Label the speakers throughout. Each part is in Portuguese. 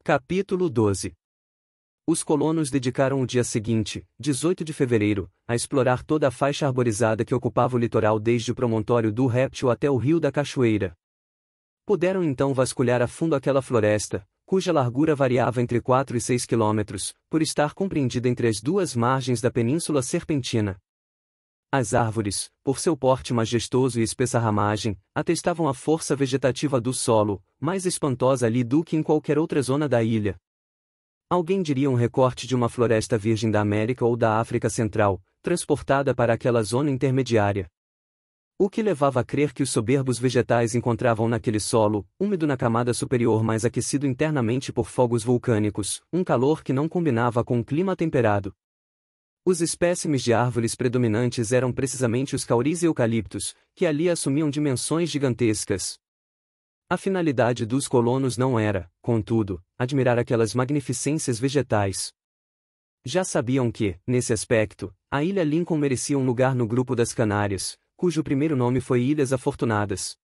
Speaker 1: Capítulo 12. Os colonos dedicaram o dia seguinte, 18 de fevereiro, a explorar toda a faixa arborizada que ocupava o litoral desde o promontório do Réptil até o Rio da Cachoeira. Puderam então vasculhar a fundo aquela floresta, cuja largura variava entre 4 e 6 quilômetros, por estar compreendida entre as duas margens da Península Serpentina. As árvores, por seu porte majestoso e espessa ramagem, atestavam a força vegetativa do solo, mais espantosa ali do que em qualquer outra zona da ilha. Alguém diria um recorte de uma floresta virgem da América ou da África Central, transportada para aquela zona intermediária. O que levava a crer que os soberbos vegetais encontravam naquele solo, úmido na camada superior mais aquecido internamente por fogos vulcânicos, um calor que não combinava com um clima temperado. Os espécimes de árvores predominantes eram precisamente os cauris e eucaliptos, que ali assumiam dimensões gigantescas. A finalidade dos colonos não era, contudo, admirar aquelas magnificências vegetais. Já sabiam que, nesse aspecto, a Ilha Lincoln merecia um lugar no grupo das Canárias, cujo primeiro nome foi Ilhas Afortunadas.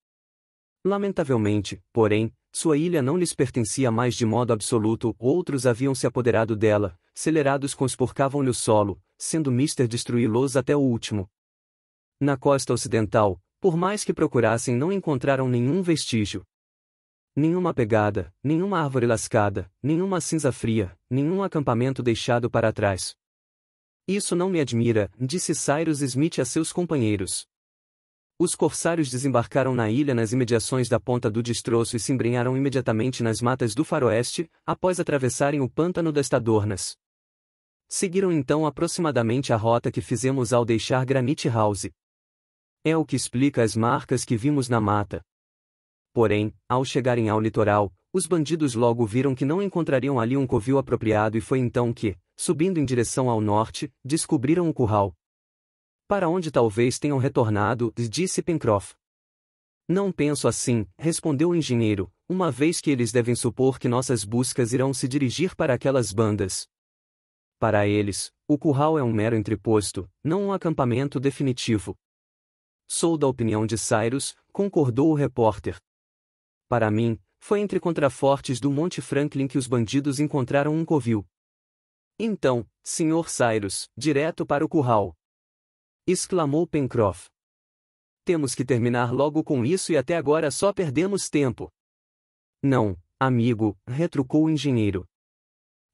Speaker 1: Lamentavelmente, porém, sua ilha não lhes pertencia mais de modo absoluto, outros haviam se apoderado dela, celerados conspurcavam-lhe o solo, sendo mister destruí-los até o último. Na costa ocidental, por mais que procurassem não encontraram nenhum vestígio. Nenhuma pegada, nenhuma árvore lascada, nenhuma cinza fria, nenhum acampamento deixado para trás. Isso não me admira, disse Cyrus Smith a seus companheiros. Os corsários desembarcaram na ilha nas imediações da Ponta do Destroço e se embrenharam imediatamente nas matas do faroeste, após atravessarem o pântano das Tadornas. Seguiram então aproximadamente a rota que fizemos ao deixar Granite House. É o que explica as marcas que vimos na mata. Porém, ao chegarem ao litoral, os bandidos logo viram que não encontrariam ali um covil apropriado e foi então que, subindo em direção ao norte, descobriram o curral. Para onde talvez tenham retornado, disse Pencroff. Não penso assim, respondeu o engenheiro, uma vez que eles devem supor que nossas buscas irão se dirigir para aquelas bandas. Para eles, o curral é um mero entreposto, não um acampamento definitivo. Sou da opinião de Cyrus, concordou o repórter. Para mim, foi entre contrafortes do Monte Franklin que os bandidos encontraram um covil. Então, Sr. Cyrus, direto para o curral! Exclamou Pencroff. Temos que terminar logo com isso e até agora só perdemos tempo. Não, amigo, retrucou o engenheiro.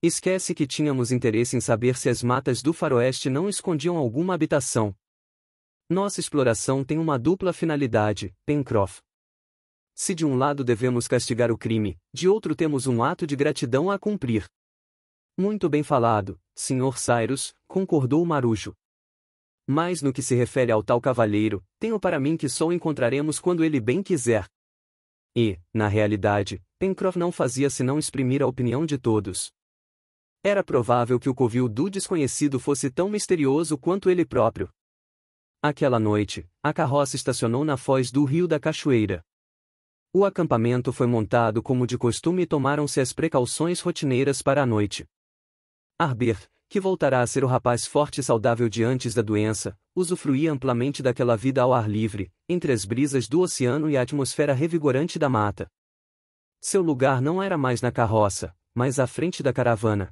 Speaker 1: Esquece que tínhamos interesse em saber se as matas do faroeste não escondiam alguma habitação. Nossa exploração tem uma dupla finalidade, Pencroff. Se de um lado devemos castigar o crime, de outro temos um ato de gratidão a cumprir. Muito bem falado, Sr. Cyrus, concordou o marujo. Mas no que se refere ao tal cavalheiro, tenho para mim que só o encontraremos quando ele bem quiser. E, na realidade, Pencroff não fazia senão exprimir a opinião de todos. Era provável que o covil do desconhecido fosse tão misterioso quanto ele próprio. Aquela noite, a carroça estacionou na foz do Rio da Cachoeira. O acampamento foi montado como de costume e tomaram-se as precauções rotineiras para a noite. Harbert, que voltará a ser o rapaz forte e saudável de antes da doença, usufruía amplamente daquela vida ao ar livre, entre as brisas do oceano e a atmosfera revigorante da mata. Seu lugar não era mais na carroça, mas à frente da caravana.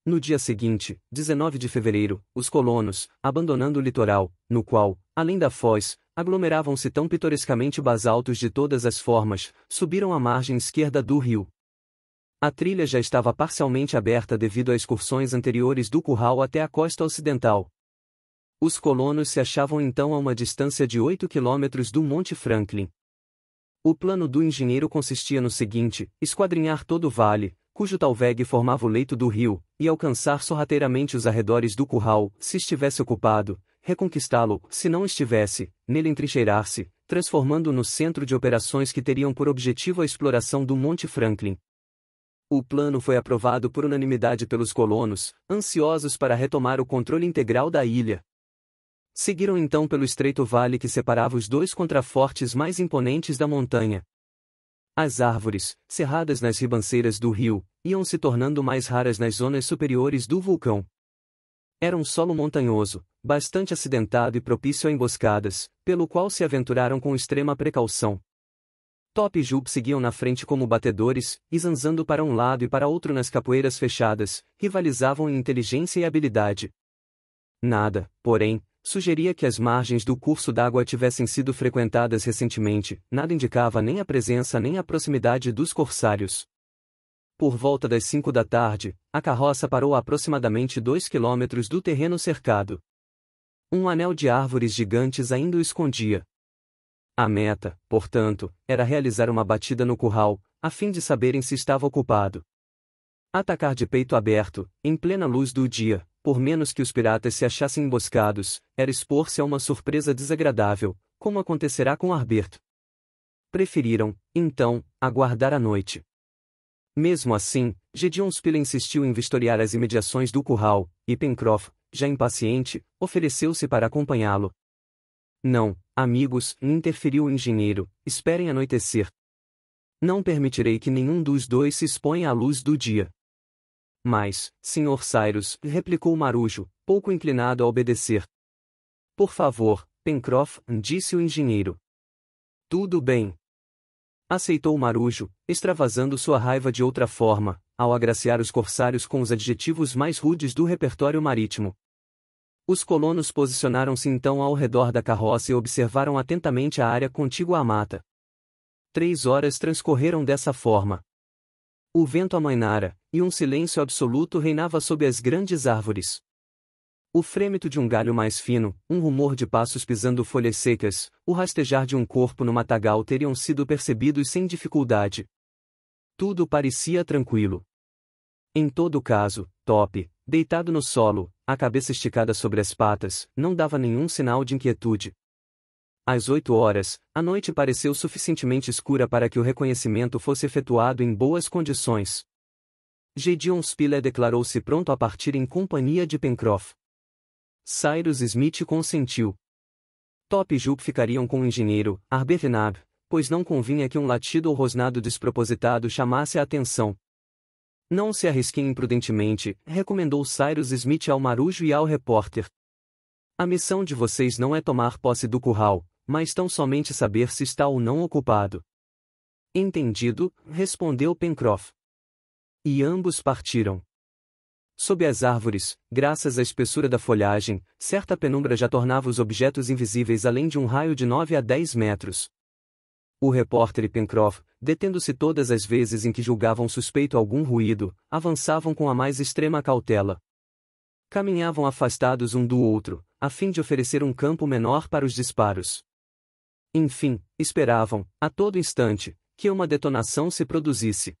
Speaker 1: No dia seguinte, 19 de fevereiro, os colonos, abandonando o litoral, no qual, além da foz, aglomeravam-se tão pitorescamente basaltos de todas as formas, subiram a margem esquerda do rio. A trilha já estava parcialmente aberta devido a excursões anteriores do curral até a costa ocidental. Os colonos se achavam então a uma distância de 8 quilômetros do Monte Franklin. O plano do engenheiro consistia no seguinte: esquadrinhar todo o vale, cujo talvegue formava o leito do rio, e alcançar sorrateiramente os arredores do curral, se estivesse ocupado, reconquistá-lo, se não estivesse, nele entrincheirar-se, transformando-o no centro de operações que teriam por objetivo a exploração do Monte Franklin. O plano foi aprovado por unanimidade pelos colonos, ansiosos para retomar o controle integral da ilha. Seguiram então pelo estreito vale que separava os dois contrafortes mais imponentes da montanha. As árvores, cerradas nas ribanceiras do rio, iam se tornando mais raras nas zonas superiores do vulcão. Era um solo montanhoso, bastante acidentado e propício a emboscadas, pelo qual se aventuraram com extrema precaução. Top e Jup seguiam na frente como batedores, e zanzando para um lado e para outro nas capoeiras fechadas, rivalizavam em inteligência e habilidade. Nada, porém, sugeria que as margens do curso d'água tivessem sido frequentadas recentemente, nada indicava nem a presença nem a proximidade dos corsários. Por volta das 5 da tarde, a carroça parou a aproximadamente 2 quilômetros do terreno cercado. Um anel de árvores gigantes ainda o escondia. A meta, portanto, era realizar uma batida no curral, a fim de saberem se estava ocupado. Atacar de peito aberto, em plena luz do dia, por menos que os piratas se achassem emboscados, era expor-se a uma surpresa desagradável, como acontecerá com Harbert. Preferiram, então, aguardar a noite. Mesmo assim, Gideon Spilett insistiu em vistoriar as imediações do curral, e Pencroff, já impaciente, ofereceu-se para acompanhá-lo. Não, amigos, interferiu o engenheiro, esperem anoitecer. Não permitirei que nenhum dos dois se exponha à luz do dia. Mas, Sr. Cyrus, replicou Marujo, pouco inclinado a obedecer. Por favor, Pencroff, disse o engenheiro. Tudo bem. Aceitou Marujo, extravasando sua raiva de outra forma, ao agraciar os corsários com os adjetivos mais rudes do repertório marítimo. Os colonos posicionaram-se então ao redor da carroça e observaram atentamente a área contígua à mata. 3 horas transcorreram dessa forma. O vento amainara, e um silêncio absoluto reinava sob as grandes árvores. O frêmito de um galho mais fino, um rumor de passos pisando folhas secas, o rastejar de um corpo no matagal teriam sido percebidos sem dificuldade. Tudo parecia tranquilo. Em todo caso, Top, deitado no solo, a cabeça esticada sobre as patas, não dava nenhum sinal de inquietude. Às 8 horas, a noite pareceu suficientemente escura para que o reconhecimento fosse efetuado em boas condições. Gideon Spilett declarou-se pronto a partir em companhia de Pencroff. Cyrus Smith consentiu. Top e Jup ficariam com o engenheiro, Harbert e Nab, pois não convinha que um latido ou rosnado despropositado chamasse a atenção. Não se arrisquem imprudentemente, recomendou Cyrus Smith ao Marujo e ao repórter. A missão de vocês não é tomar posse do curral, mas tão somente saber se está ou não ocupado. Entendido, respondeu Pencroff. E ambos partiram. Sob as árvores, graças à espessura da folhagem, certa penumbra já tornava os objetos invisíveis além de um raio de 9 a 10 metros. O repórter e Pencroff, detendo-se todas as vezes em que julgavam suspeito algum ruído, avançavam com a mais extrema cautela. Caminhavam afastados um do outro, a fim de oferecer um campo menor para os disparos. Enfim, esperavam, a todo instante, que uma detonação se produzisse.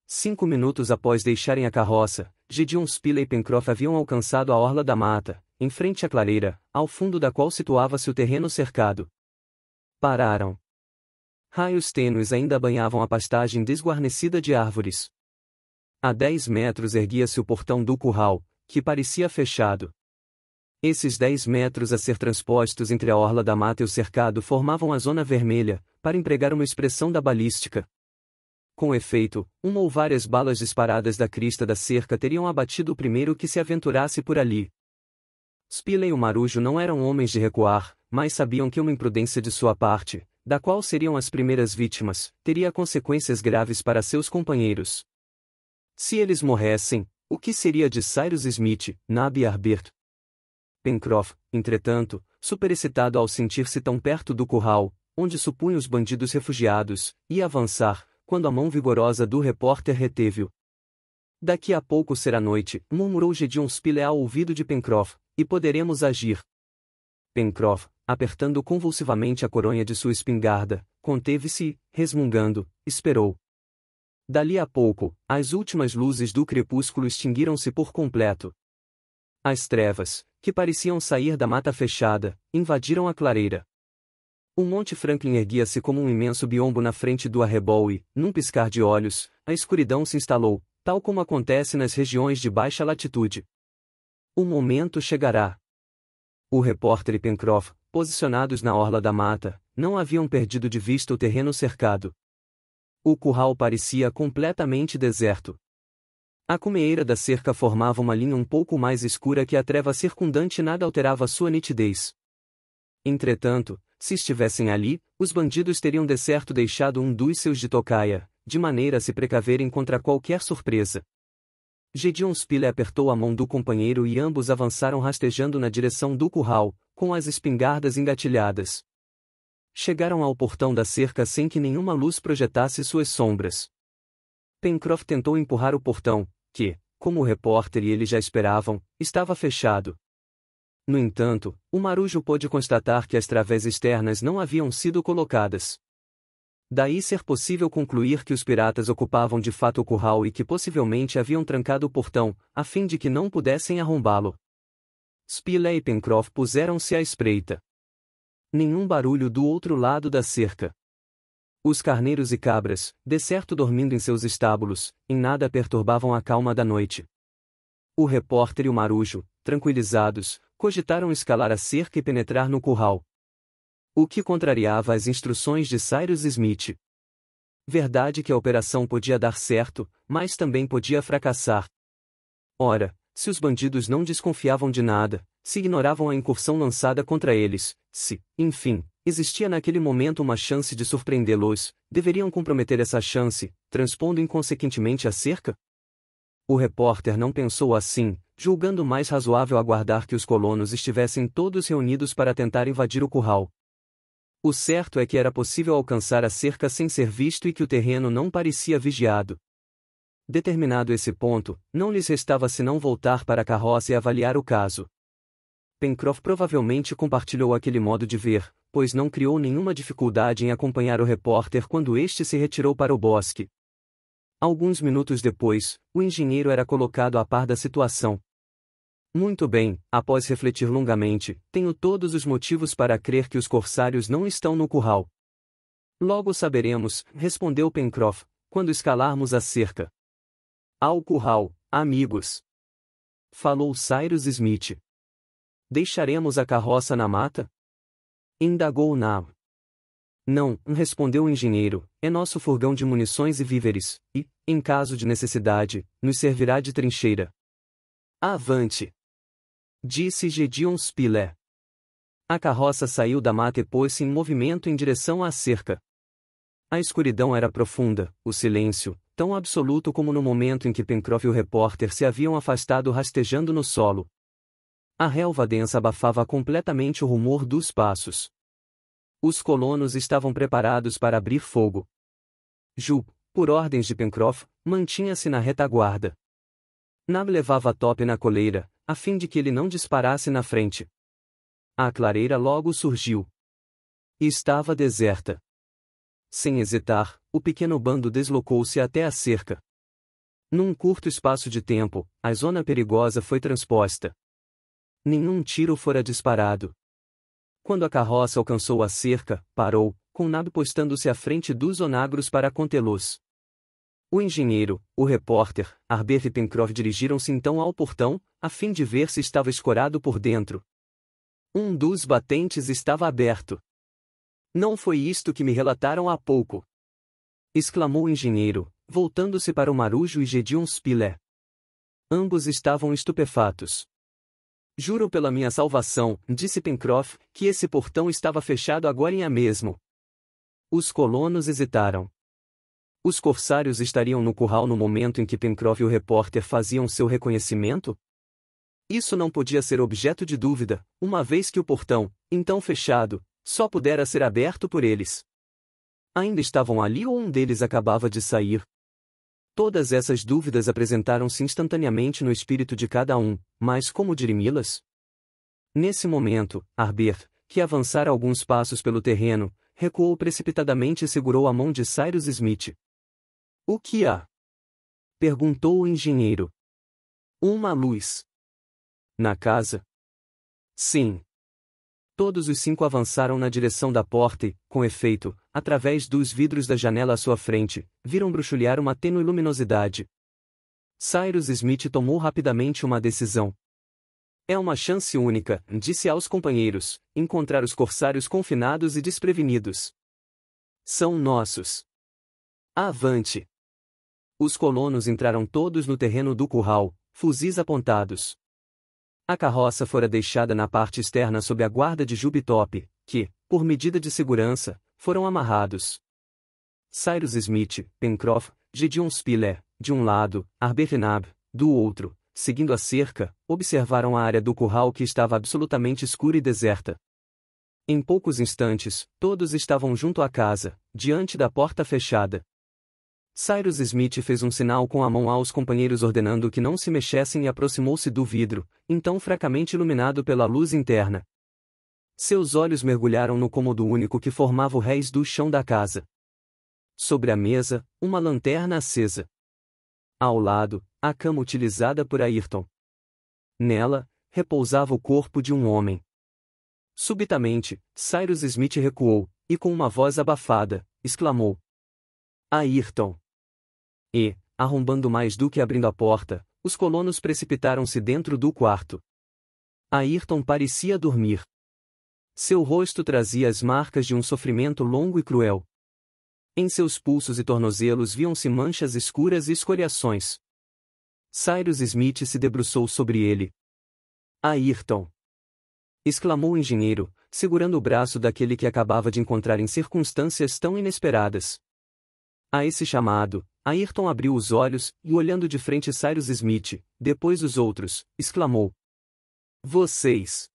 Speaker 1: 5 minutos após deixarem a carroça, Gideon Spilett e Pencroff haviam alcançado a orla da mata, em frente à clareira, ao fundo da qual situava-se o terreno cercado. Pararam. Raios tênues ainda banhavam a pastagem desguarnecida de árvores. A 10 metros erguia-se o portão do curral, que parecia fechado. Esses 10 metros a ser transpostos entre a orla da mata e o cercado formavam a zona vermelha, para empregar uma expressão da balística. Com efeito, uma ou várias balas disparadas da crista da cerca teriam abatido o primeiro que se aventurasse por ali. Spilett e o Marujo não eram homens de recuar, mas sabiam que uma imprudência de sua parte, da qual seriam as primeiras vítimas, teria consequências graves para seus companheiros. Se eles morressem, o que seria de Cyrus Smith, Nab e Harbert? Pencroff, entretanto, superexcitado ao sentir-se tão perto do curral, onde supunha os bandidos refugiados, ia avançar, quando a mão vigorosa do repórter reteve-o. Daqui a pouco será noite, murmurou Gideon Spilett ao ouvido de Pencroff, e poderemos agir. Pencroff, apertando convulsivamente a coronha de sua espingarda, conteve-se e, resmungando, esperou. Dali a pouco, as últimas luzes do crepúsculo extinguiram-se por completo. As trevas, que pareciam sair da mata fechada, invadiram a clareira. O Monte Franklin erguia-se como um imenso biombo na frente do arrebol e, num piscar de olhos, a escuridão se instalou, tal como acontece nas regiões de baixa latitude. O momento chegará. O repórter e Pencroff, posicionados na orla da mata, não haviam perdido de vista o terreno cercado. O curral parecia completamente deserto. A cumeeira da cerca formava uma linha um pouco mais escura que a treva circundante e nada alterava sua nitidez. Entretanto, se estivessem ali, os bandidos teriam de certo deixado um dos seus de tocaia, de maneira a se precaverem contra qualquer surpresa. Gédéon Spilett apertou a mão do companheiro e ambos avançaram rastejando na direção do curral, com as espingardas engatilhadas. Chegaram ao portão da cerca sem que nenhuma luz projetasse suas sombras. Pencroff tentou empurrar o portão, que, como o repórter e ele já esperavam, estava fechado. No entanto, o marujo pôde constatar que as través externas não haviam sido colocadas. Daí ser possível concluir que os piratas ocupavam de fato o curral e que possivelmente haviam trancado o portão, a fim de que não pudessem arrombá-lo. Spilett e Pencroff puseram-se à espreita. Nenhum barulho do outro lado da cerca. Os carneiros e cabras, de certo dormindo em seus estábulos, em nada perturbavam a calma da noite. O repórter e o marujo, tranquilizados, cogitaram escalar a cerca e penetrar no curral. O que contrariava as instruções de Cyrus Smith. Verdade que a operação podia dar certo, mas também podia fracassar. Ora, se os bandidos não desconfiavam de nada, se ignoravam a incursão lançada contra eles, se, enfim, existia naquele momento uma chance de surpreendê-los, deveriam comprometer essa chance, transpondo inconsequentemente a cerca? O repórter não pensou assim, julgando mais razoável aguardar que os colonos estivessem todos reunidos para tentar invadir o curral. O certo é que era possível alcançar a cerca sem ser visto e que o terreno não parecia vigiado. Determinado esse ponto, não lhes restava senão voltar para a carroça e avaliar o caso. Pencroff provavelmente compartilhou aquele modo de ver, pois não criou nenhuma dificuldade em acompanhar o repórter quando este se retirou para o bosque. Alguns minutos depois, o engenheiro era colocado a par da situação. Muito bem, após refletir longamente, tenho todos os motivos para crer que os corsários não estão no curral. Logo saberemos, respondeu Pencroff, quando escalarmos a cerca. Ao curral, amigos! Falou Cyrus Smith. Deixaremos a carroça na mata? Indagou Nab. Não, respondeu o engenheiro, é nosso furgão de munições e víveres, e, em caso de necessidade, nos servirá de trincheira. Avante! Disse Gédéon Spilett. A carroça saiu da mata e pôs-se em movimento em direção à cerca. A escuridão era profunda, o silêncio, tão absoluto como no momento em que Pencroff e o repórter se haviam afastado rastejando no solo. A relva densa abafava completamente o rumor dos passos. Os colonos estavam preparados para abrir fogo. Jup, por ordens de Pencroff, mantinha-se na retaguarda. Nab levava Top na coleira, a fim de que ele não disparasse na frente. A clareira logo surgiu. Estava deserta. Sem hesitar, o pequeno bando deslocou-se até a cerca. Num curto espaço de tempo, a zona perigosa foi transposta. Nenhum tiro fora disparado. Quando a carroça alcançou a cerca, parou, com Nab postando-se à frente dos onagros para contê-los. O engenheiro, o repórter, Harbert e Pencroff dirigiram-se então ao portão, a fim de ver se estava escorado por dentro. Um dos batentes estava aberto. Não foi isto que me relataram há pouco! Exclamou o engenheiro, voltando-se para o marujo e Gédéon Spilett. Ambos estavam estupefatos. Juro pela minha salvação, disse Pencroff, que esse portão estava fechado agorinha mesmo. Os colonos hesitaram. Os corsários estariam no curral no momento em que Pencroff e o repórter faziam seu reconhecimento? Isso não podia ser objeto de dúvida, uma vez que o portão, então fechado, só pudera ser aberto por eles. Ainda estavam ali ou um deles acabava de sair? Todas essas dúvidas apresentaram-se instantaneamente no espírito de cada um, mas como dirimi-las? Nesse momento, Harbert, que avançara alguns passos pelo terreno, recuou precipitadamente e segurou a mão de Cyrus Smith. O que há? Perguntou o engenheiro. Uma luz. Na casa? Sim. Todos os cinco avançaram na direção da porta e, com efeito, através dos vidros da janela à sua frente, viram bruxulear uma tênue luminosidade. Cyrus Smith tomou rapidamente uma decisão. É uma chance única, disse aos companheiros, encontrar os corsários confinados e desprevenidos. São nossos. Avante! Os colonos entraram todos no terreno do curral, fuzis apontados. A carroça fora deixada na parte externa sob a guarda de Jup e Top, que, por medida de segurança, foram amarrados. Cyrus Smith, Pencroff, Gideon Spilett, de um lado, Harbert Nab, do outro, seguindo a cerca, observaram a área do curral que estava absolutamente escura e deserta. Em poucos instantes, todos estavam junto à casa, diante da porta fechada. Cyrus Smith fez um sinal com a mão aos companheiros ordenando que não se mexessem e aproximou-se do vidro, então fracamente iluminado pela luz interna. Seus olhos mergulharam no cômodo único que formava o rés do chão da casa. Sobre a mesa, uma lanterna acesa. Ao lado, a cama utilizada por Ayrton. Nela, repousava o corpo de um homem. Subitamente, Cyrus Smith recuou, e com uma voz abafada, exclamou: Ayrton! E, arrombando mais do que abrindo a porta, os colonos precipitaram-se dentro do quarto. Ayrton parecia dormir. Seu rosto trazia as marcas de um sofrimento longo e cruel. Em seus pulsos e tornozelos viam-se manchas escuras e escoriações. Cyrus Smith se debruçou sobre ele. Ayrton! Exclamou o engenheiro, segurando o braço daquele que acabava de encontrar em circunstâncias tão inesperadas. A esse chamado, Ayrton abriu os olhos e, olhando de frente Cyrus Smith, depois os outros, exclamou: Vocês!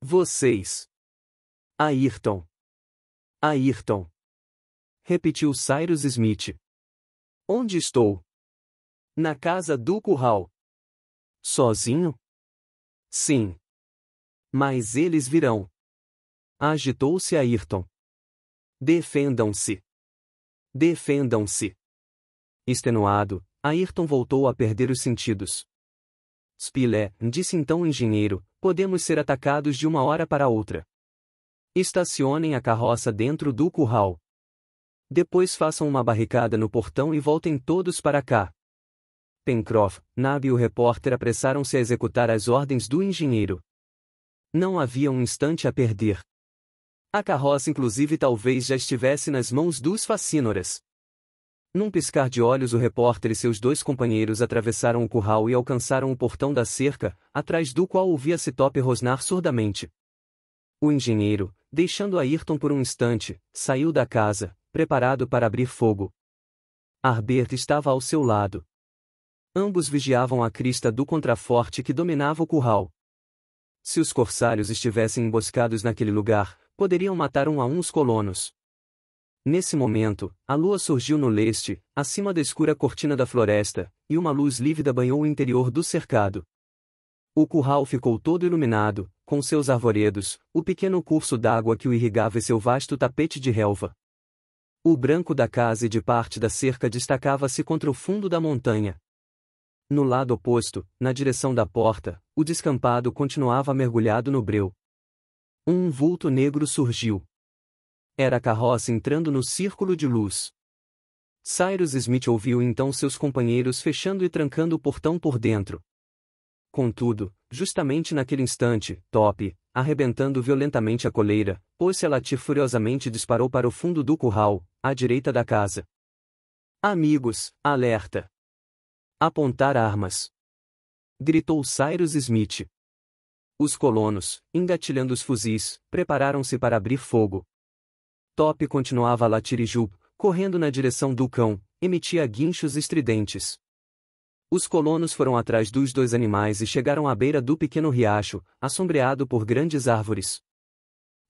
Speaker 1: Vocês! Ayrton! Ayrton! Repetiu Cyrus Smith. Onde estou? Na casa do curral. Sozinho? Sim. Mas eles virão. Agitou-se Ayrton. Defendam-se. Defendam-se. Extenuado, Ayrton voltou a perder os sentidos. Spilett, disse então o engenheiro, podemos ser atacados de uma hora para outra. Estacionem a carroça dentro do curral. Depois façam uma barricada no portão e voltem todos para cá. Pencroff, Nab e o repórter apressaram-se a executar as ordens do engenheiro. Não havia um instante a perder. A carroça inclusive talvez já estivesse nas mãos dos facínoras. Num piscar de olhos o repórter e seus dois companheiros atravessaram o curral e alcançaram o portão da cerca, atrás do qual ouvia-se Top rosnar surdamente. O engenheiro, deixando Ayrton por um instante, saiu da casa, preparado para abrir fogo. Harbert estava ao seu lado. Ambos vigiavam a crista do contraforte que dominava o curral. Se os corsários estivessem emboscados naquele lugar, poderiam matar um a um os colonos. Nesse momento, a lua surgiu no leste, acima da escura cortina da floresta, e uma luz lívida banhou o interior do cercado. O curral ficou todo iluminado, com seus arvoredos, o pequeno curso d'água que o irrigava e seu vasto tapete de relva. O branco da casa e de parte da cerca destacava-se contra o fundo da montanha. No lado oposto, na direção da porta, o descampado continuava mergulhado no breu. Um vulto negro surgiu. Era a carroça entrando no círculo de luz. Cyrus Smith ouviu então seus companheiros fechando e trancando o portão por dentro. Contudo, justamente naquele instante, Top, arrebentando violentamente a coleira, pôs-se a latir furiosamente e disparou para o fundo do curral, à direita da casa. Amigos, alerta! Apontar armas! Gritou Cyrus Smith. Os colonos, engatilhando os fuzis, prepararam-se para abrir fogo. Top continuava a latir e Jup, correndo na direção do cão, emitia guinchos estridentes. Os colonos foram atrás dos dois animais e chegaram à beira do pequeno riacho, assombreado por grandes árvores.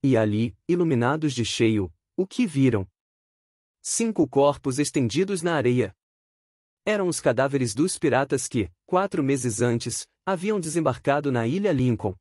Speaker 1: E ali, iluminados de cheio, o que viram? 5 corpos estendidos na areia. Eram os cadáveres dos piratas que, 4 meses antes, haviam desembarcado na ilha Lincoln.